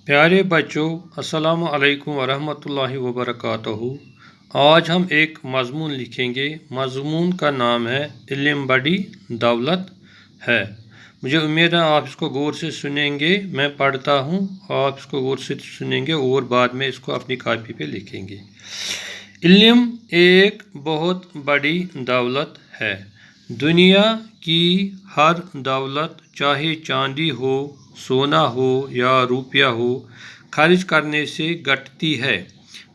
پیارے بچوں، السلام علیکم ورحمۃ اللہ وبرکاتہ۔ آج ہم ایک مضمون لکھیں گے۔ مضمون کا نام ہے علم بڑی دولت ہے۔ مجھے امید ہے آپ اس کو غور سے سنیں گے۔ میں پڑھتا ہوں، آپ اس کو غور سے سنیں گے اور بعد میں اس کو اپنی کاپی پہ لکھیں گے۔ علم ایک بہت بڑی دولت ہے۔ دنیا کی ہر دولت، چاہے چاندی ہو، سونا ہو یا روپیہ ہو، خرچ کرنے سے گھٹتی ہے،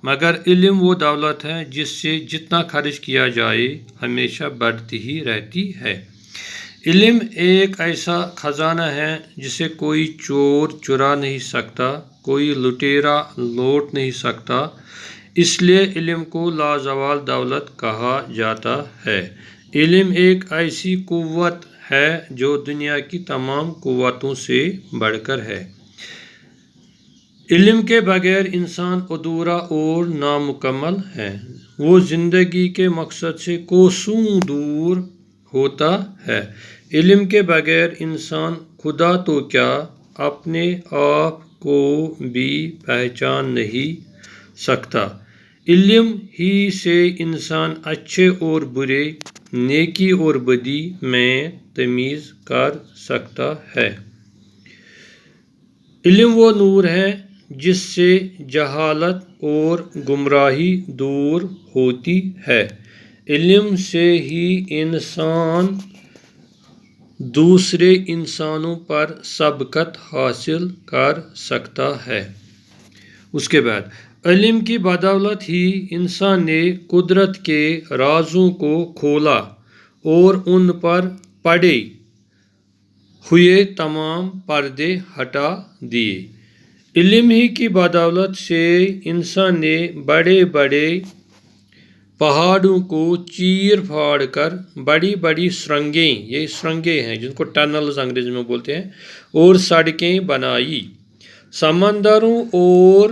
مگر علم وہ دولت ہے جس سے جتنا خرچ کیا جائے ہمیشہ بڑھتی ہی رہتی ہے۔ علم ایک ایسا خزانہ ہے جسے کوئی چور چرا نہیں سکتا، کوئی لٹیرا لوٹ نہیں سکتا۔ اس لیے علم کو لازوال دولت کہا جاتا ہے۔ علم ایک ایسی قوت ہے جو دنیا کی تمام قوتوں سے بڑھ کر ہے۔ علم کے بغیر انسان ادھورا اور نامکمل ہے۔ وہ زندگی کے مقصد سے کوسوں دور ہوتا ہے۔ علم کے بغیر انسان خدا تو کیا، اپنے آپ کو بھی پہچان نہیں سکتا۔ علم ہی سے انسان اچھے اور برے، نیکی اور بدی میں تمیز کر سکتا ہے۔ علم وہ نور ہے جس سے جہالت اور گمراہی دور ہوتی ہے۔ علم سے ہی انسان دوسرے انسانوں پر سبقت حاصل کر سکتا ہے۔ اس کے بعد علم کی بدولت ہی انسان نے قدرت کے رازوں کو کھولا اور ان پر پڑے ہوئے تمام پردے ہٹا دیے۔ علم ہی کی بدولت سے انسان نے بڑے بڑے پہاڑوں کو چیر پھاڑ کر بڑی بڑی سرنگیں، یہ سرنگیں ہیں جن کو ٹنلز انگریزی میں بولتے ہیں، اور سڑکیں بنائی۔ سمندروں اور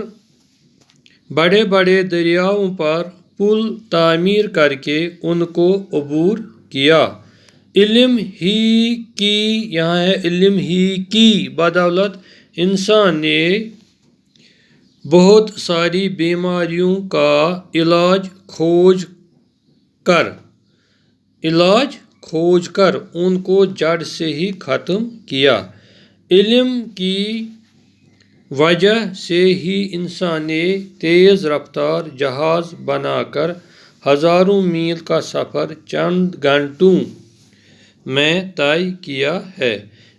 بڑے بڑے دریاؤں پر پل تعمیر کر کے ان کو عبور کیا۔ علم ہی کی، یہاں ہے علم ہی کی بدولت انسان نے بہت ساری بیماریوں کا علاج کھوج کر ان کو جڑ سے ہی ختم کیا۔ علم کی وجہ سے ہی انسان نے تیز رفتار جہاز بنا کر ہزاروں میل کا سفر چند گھنٹوں میں طے کیا ہے۔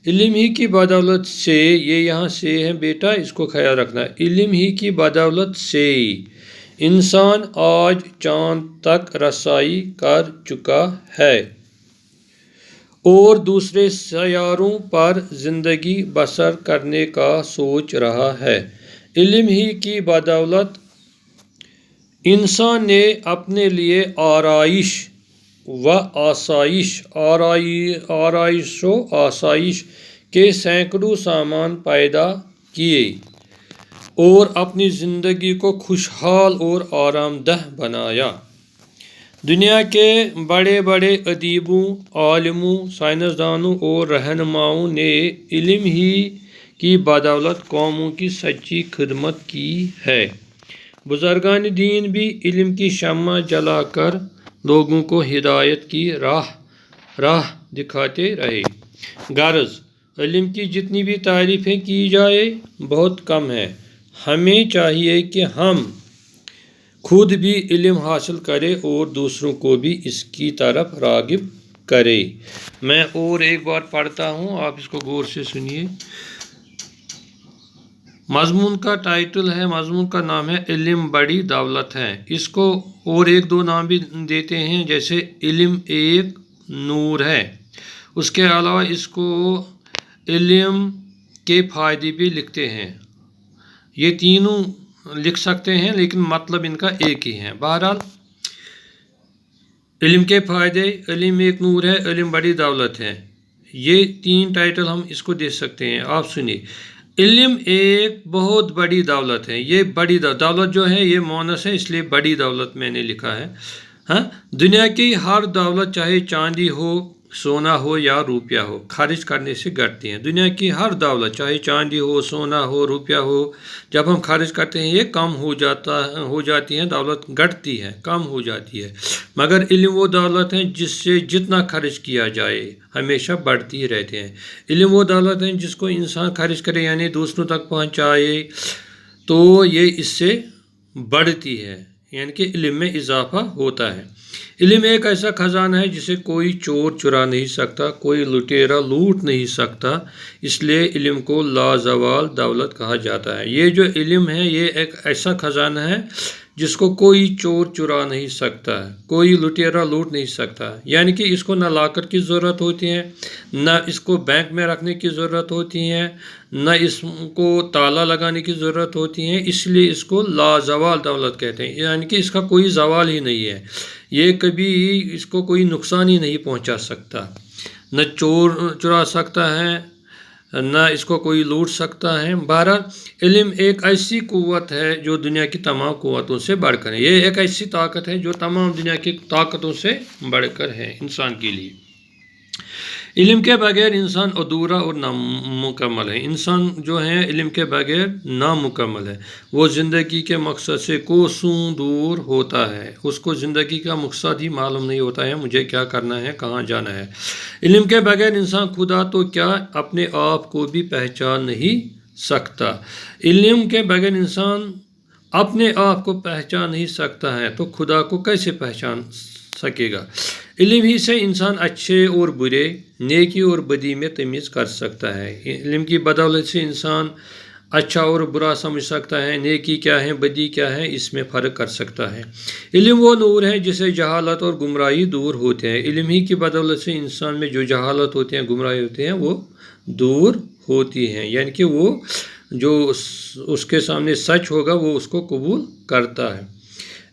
علم ہی کی بدولت سے، یہ یہاں سے ہے بیٹا، اس کو خیال رکھنا۔ علم ہی کی بدولت سے انسان آج چاند تک رسائی کر چکا ہے اور دوسرے سیاروں پر زندگی بسر کرنے کا سوچ رہا ہے۔ علم ہی کی بدولت انسان نے اپنے لیے آرائش و آسائش کے سینکڑوں سامان پیدا کیے اور اپنی زندگی کو خوشحال اور آرام دہ بنایا۔ دنیا کے بڑے بڑے ادیبوں، عالموں، سائنسدانوں اور رہنماؤں نے علم ہی کی بدولت قوموں کی سچی خدمت کی ہے۔ بزرگان دین بھی علم کی شمع جلا کر لوگوں کو ہدایت کی راہ دکھاتے رہے۔ غرض علم کی جتنی بھی تعریفیں کی جائے بہت کم ہے۔ ہمیں چاہیے کہ ہم خود بھی علم حاصل کریں اور دوسروں کو بھی اس کی طرف راغب کریں۔ میں اور ایک بار پڑھتا ہوں، آپ اس کو غور سے سنیے۔ مضمون کا ٹائٹل ہے، مضمون کا نام ہے علم بڑی دولت ہے۔ اس کو اور ایک دو نام بھی دیتے ہیں، جیسے علم ایک نور ہے۔ اس کے علاوہ اس کو علم کے فائدے بھی لکھتے ہیں۔ یہ تینوں لکھ سکتے ہیں لیکن مطلب ان کا ایک ہی ہے۔ بہرحال علم کے فائدے، علم ایک نور ہے، علم بڑی دولت ہے، یہ تین ٹائٹل ہم اس کو دے سکتے ہیں۔ آپ سنیے، علم ایک بہت بڑی دولت ہے۔ یہ بڑی دولت جو ہے یہ مونس ہے، اس لیے بڑی دولت میں نے لکھا ہے۔ دنیا کی ہر دولت، چاہے چاندی ہو، सोना हो या रुपया हो, खर्च करने से घटती हैं। दुनिया की हर दौलत, चाहे चांदी हो, सोना हो, रुपया हो, जब हम खर्च करते हैं ये कम हो जाती है, दौलत घटती है, कम हो जाती है। मगर इल्म वो दौलत है जिससे जितना खर्च किया जाए हमेशा बढ़ती ही रहते हैं। इल्म वो दौलत है जिसको इंसान खर्च करे यानी दूसरों तक पहुँचाए तो ये इससे बढ़ती है, यानी कि इल्म में इजाफा होता है। इल्म एक ऐसा खजाना है जिसे कोई चोर चुरा नहीं सकता, कोई लुटेरा लूट नहीं सकता, इसलिए इल्म को लाजवाल दौलत कहा जाता है। ये जो इल्म है ये एक ऐसा खजाना है जिसको कोई चोर चुरा नहीं सकता, कोई लुटेरा लूट नहीं सकता, यानी कि इसको न लाकर की ज़रूरत होती है, न इसको बैंक में रखने की ज़रूरत होती है, न इसको ताला लगाने की ज़रूरत होती है, इसलिए इसको लाजवाल दौलत कहते हैं, यानी कि इसका कोई जवाल ही नहीं है, ये कभी इसको कोई नुकसान ही नहीं पहुंचा सकता, न चोर चुरा सकता है, न इसको कोई लूट सकता है। बहरहाल इल्म एक ऐसी क़ुव्वत है जो दुनिया की तमाम क़ुव्वतों से बढ़कर है, ये एक ऐसी ताकत है जो तमाम दुनिया की ताकतों से बढ़कर है इंसान के लिए। इल्म के बगैर इंसान अधूरा और नामुकम्मल है। इंसान जो है इल्म के बगैर नामुकम्मल है, वो ज़िंदगी के मकसद से कोसों दूर होता है, उसको ज़िंदगी का मकसद ही मालूम नहीं होता है, मुझे क्या करना है, कहाँ जाना है। इल्म के बगैर इंसान खुदा तो क्या अपने आप को भी पहचान नहीं सकता। इल्म के बगैर इंसान अपने आप को पहचान नहीं सकता है तो खुदा को कैसे पहचान सकेगा। इल्म ही से इंसान अच्छे और बुरे, नेकी और बदी में तमीज़ कर सकता है। इल्म की बदौलत से इंसान अच्छा और बुरा समझ सकता है, नेकी क्या है, बदी क्या है, इसमें फ़र्क कर सकता है। इल्म वो नूर है जिससे जहालत और गुमराही दूर होते हैं। इल्म ही की बदौलत से इंसान में जो जहालत होते हैं, गुमराही होते हैं, वो दूर होती हैं, यानी कि वो जो उसके सामने सच होगा वो उसको कबूल करता है।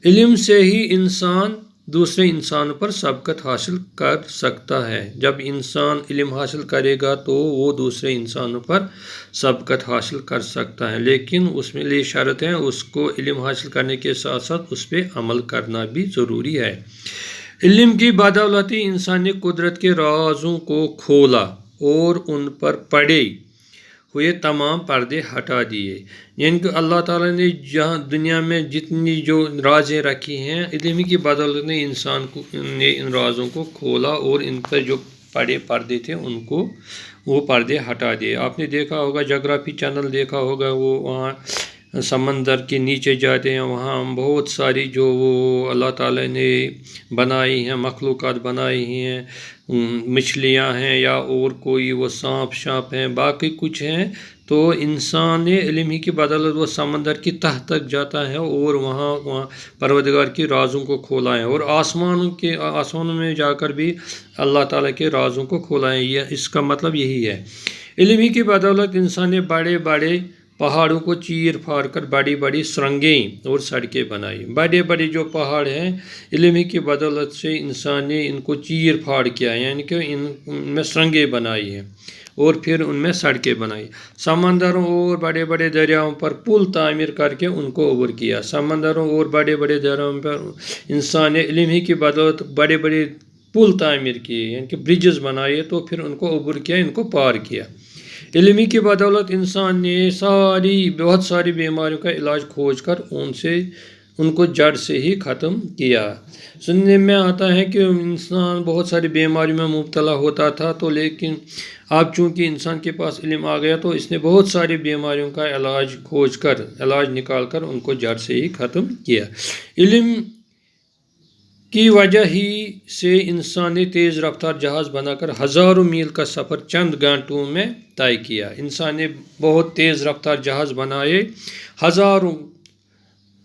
इल्म से ही इंसान दूसरे इंसान पर सबकत हासिल कर सकता है। जब इंसान इल्म हासिल करेगा तो वो दूसरे इंसानों पर सबकत हासिल कर सकता है, लेकिन उसमें लिए शर्त है, उसको इल्म हासिल करने के साथ साथ उस पर अमल करना भी ज़रूरी है। इल्म की बदौलत ही इंसान ने कुदरत के राज़ों को खोला और उन पर पड़े हुए तमाम पर्दे हटा दिए, यानी कि अल्लाह ताला ने जहाँ दुनिया में जितनी जो राज़ें रखी हैं, इल्म की बदौलत ने इंसान को ने इन राज़ों को खोला और इन पर जो पड़े पर्दे थे उनको वो पर्दे हटा दिए। आपने देखा होगा, जोग्राफी चैनल देखा होगा, वो वहाँ समंदर के नीचे जाते हैं, वहाँ बहुत सारी जो वो अल्लाह ताला ने बनाई हैं, मखलूक़ात बनाई हैं, मछलियाँ हैं या और कोई वो सांप शाप हैं, बाकी कुछ हैं, तो इंसान ने इल्म ही की बदौलत वो समंदर की तह तक जाता है और वहाँ परवरदिगार की राज़ों को खोला है, और आसमानों में जाकर भी अल्लाह ताला के राज़ों को खोला है। यह इसका मतलब यही है। इल्म ही की बदौलत इंसान ने बड़े बड़े पहाड़ों को चीर फाड़ कर बड़ी बड़ी सुरंगें और सड़कें बनाई। बड़े बड़े जो पहाड़ हैं, इल्म की बदौलत से इंसान ने इनको चीर फाड़ किया, यानी कि इनमें सुरंगें बनाई हैं और फिर उनमें सड़कें बनाई। समंदरों और बड़े बड़े दरियाओं पर पुल तामीर करके उनको उबर किया। समंदरों और बड़े बड़े दरियाओं पर इंसान ने इल्म ही की बदौलत बड़े बड़े पुल तामीर किए, यानी कि ब्रिजेस बनाए, तो फिर उनको उबर किया, इनको पार किया। इल्म की बदौलत इंसान ने बहुत सारी बीमारियों का इलाज खोज कर उनको जड़ से ही ख़त्म किया। सुनने में आता है कि इंसान बहुत सारी बीमारियों में मुब्तला होता था, तो लेकिन अब चूँकि इंसान के पास इल्म आ गया तो इसने बहुत सारी बीमारियों का इलाज निकाल कर उनको जड़ से ही ख़त्म किया। इल्म की वजह ही से इंसान ने तेज़ रफ्तार जहाज़ बनाकर हज़ारों मील का सफ़र चंद घंटों में तय किया। इंसान ने बहुत तेज़ रफ्तार जहाज़ बनाए,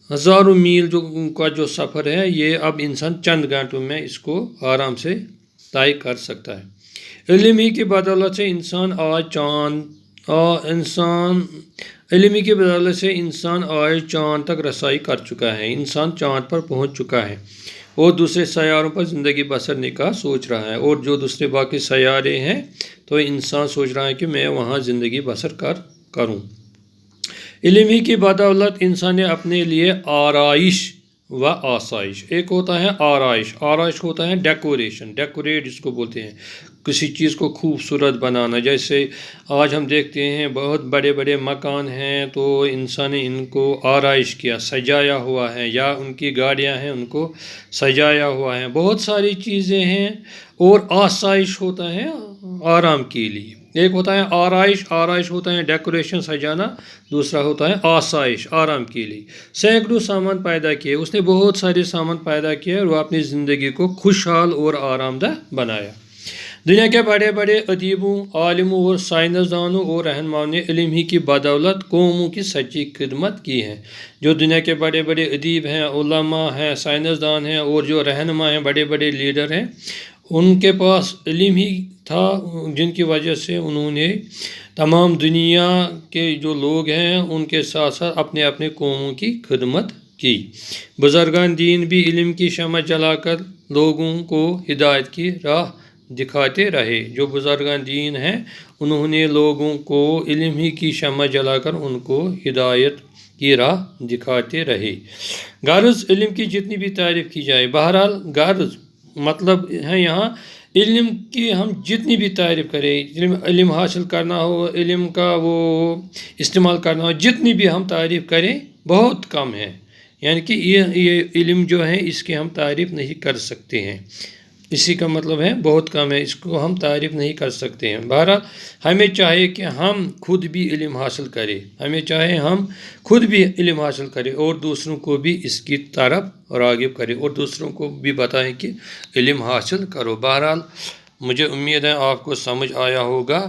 हज़ारों मील जो सफ़र है ये अब इंसान चंद घंटों में इसको आराम से तय कर सकता है। इल्म ही की बदौलत से इंसान आज चाँद तक रसाई कर चुका है। इंसान चाँद पर पहुंच चुका है और दूसरे सैयारों पर ज़िंदगी बसरने का सोच रहा है, और जो दूसरे बाकी सैयारे हैं तो इंसान सोच रहा है कि मैं वहाँ ज़िंदगी बसर करूँ। इल्म ही की बदौलत इंसान ने अपने लिए आराइश व आसाइश। एक होता है आराइश, आराइश होता है डेकोरेशन, डेकोरेट जिसको बोलते हैं, किसी चीज़ को खूबसूरत बनाना। जैसे आज हम देखते हैं बहुत बड़े बड़े मकान हैं तो इंसान ने इनको आराइश किया, सजाया हुआ है, या उनकी गाड़ियां हैं उनको सजाया हुआ है, बहुत सारी चीज़ें हैं। और आसाइश होता है आराम के लिए। एक होता है आराइश, आराइश होता है डेकोरेशन सजाना, दूसरा होता है आसाइश आराम के लिए। सैकड़ों सामान पैदा किए, उसने बहुत सारे सामान पैदा किए और वो अपनी ज़िंदगी को खुशहाल और आरामदा बनाया। दुनिया के बड़े बड़े अदीबों, आलिमों और साइंसदानों और रहनुमाओं ने इल्म ही की बदौलत कौमों की सच्ची खिदमत की है। जो दुनिया के बड़े बड़े अदीब हैं, उलमा हैं, साइंसदान हैं और जो रहनुमा हैं, बड़े बड़े लीडर हैं, उनके पास इल्म ही था, जिनकी वजह से उन्होंने तमाम दुनिया के जो लोग हैं उनके साथ साथ अपने अपने कौमों की खिदमत की। बुजुर्गान दीन भी इल्म की शमअ जलाकर लोगों को हिदायत की राह दिखाते रहे। जो बुजुर्गान दीन हैं उन्होंने लोगों को इल्म ही की शमअ जलाकर उनको हिदायत की राह दिखाते रहे। गारज इल्म की जितनी भी तारीफ़ की जाए, बहरहाल गारज मतलब है यहाँ इल्म की हम जितनी भी तारीफ़ करें, इल्म हासिल करना हो, इल्म का वो इस्तेमाल करना हो, जितनी भी हम तारीफ़ करें बहुत कम है। यानी कि ये इल्म जो है इसकी हम तारीफ़ नहीं कर सकते हैं। इसी का मतलब है बहुत कम है, इसको हम तारीफ़ नहीं कर सकते हैं। बहरहाल हमें चाहिए कि हम खुद भी इल्म हासिल करें, हमें चाहे हम खुद भी इल्म हासिल करें और दूसरों को भी इसकी तरफ राग़िब करें और दूसरों को भी बताएं कि इल्म हासिल करो। बहरहाल मुझे उम्मीद है आपको समझ आया होगा,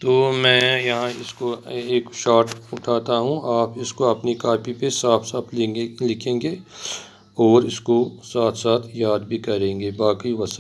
तो मैं यहाँ इसको एक शॉर्ट उठाता हूँ। आप इसको अपनी कॉपी पे साफ साफ लिखेंगे और इसको साथ साथ याद भी करेंगे। बाकी वसल।